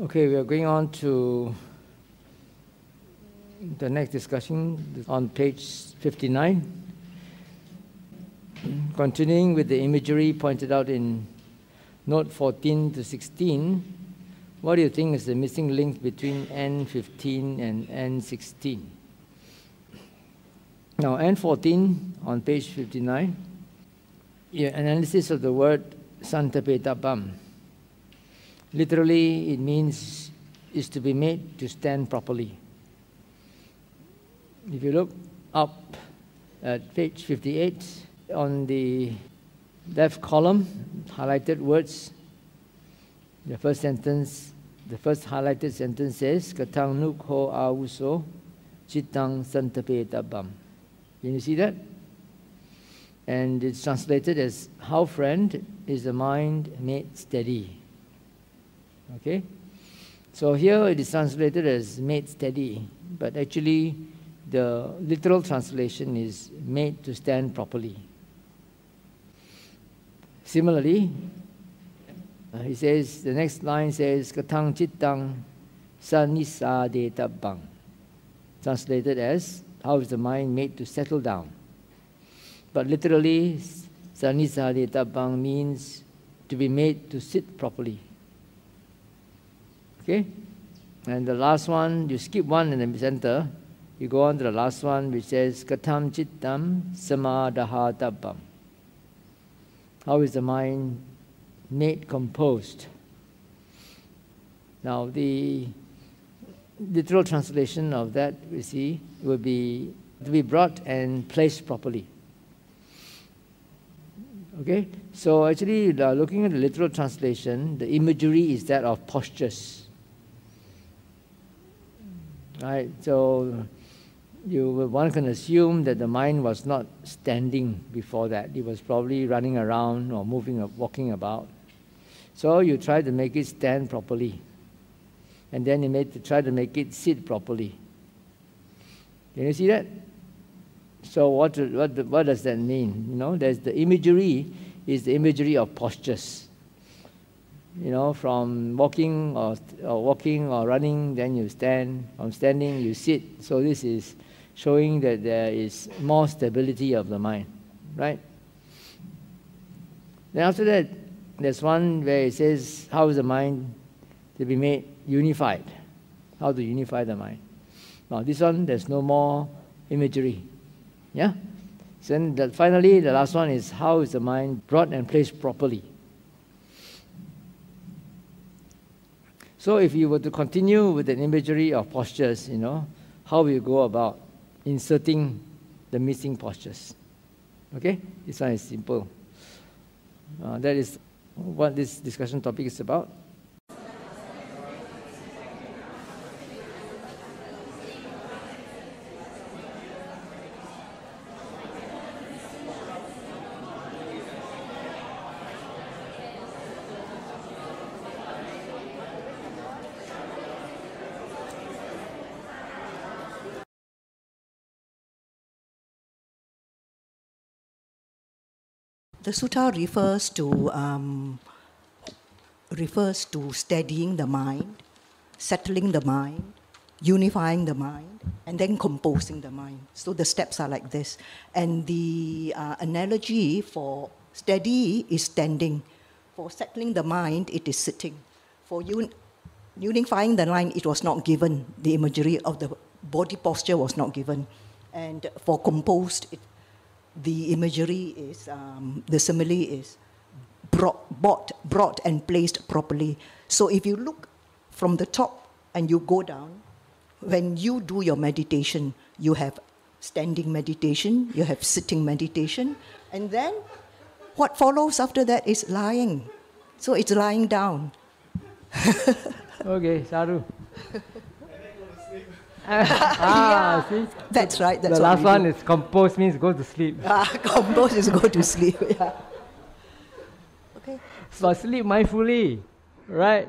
Okay, we are going on to the next discussion on page 59. Continuing with the imagery pointed out in note 14 to 16, what do you think is the missing link between N15 and N16? Now, N14 on page 59, analysis of the word Santapetabam. Literally, it means is to be made to stand properly. If you look up at page 58, on the left column, highlighted words, the first sentence, the first highlighted sentence says, Katang nuk ho awuso, chitang santapetabam. Can you see that? And it's translated as, how, friend, is the mind made steady? Okay? So here it is translated as made steady, but actually the literal translation is made to stand properly. Similarly, he says, the next line says, Katang chittang sanisadetabang. Translated as, how is the mind made to settle down? But literally, sanisadetabang means to be made to sit properly. Okay? And the last one, you skip one in the center, you go on to the last one, which says, Katam chittam samadahatabam. How is the mind made composed? Now, the literal translation of that, we see, would be to be brought and placed properly. Okay? So actually, looking at the literal translation, the imagery is that of postures. Right? So one can assume that the mind was not standing before that. It was probably running around or moving or walking about. So you try to make it stand properly. And then you try to make it sit properly. Can you see that? So what does that mean? You know, there's the imagery is the imagery of postures. You know, from walking or running, then you stand. From standing, you sit. So this is showing that there is more stability of the mind, right? Then after that, there's one where it says, how is the mind to be made unified? How to unify the mind? Now this one, there's no more imagery. Yeah? So then finally, the last one is, how is the mind brought and placed properly? So if you were to continue with an imagery of postures, you know, how will you go about inserting the missing postures? Okay? This one is simple. That is what this discussion topic is about. The sutta refers to steadying the mind, settling the mind, unifying the mind, and then composing the mind. So the steps are like this. And the analogy for steady is standing. For settling the mind, it is sitting. For unifying the mind, it was not given. The imagery of the body posture was not given. And for composed, the imagery is, the simile is brought and placed properly. So if you look from the top and you go down, when you do your meditation, you have standing meditation, you have sitting meditation, and then what follows after that is lying. So it's lying down. Okay, Saru. See? That's right. That's the last one is compose, means go to sleep. Compose is go to sleep. Yeah. Okay. So sleep mindfully, right?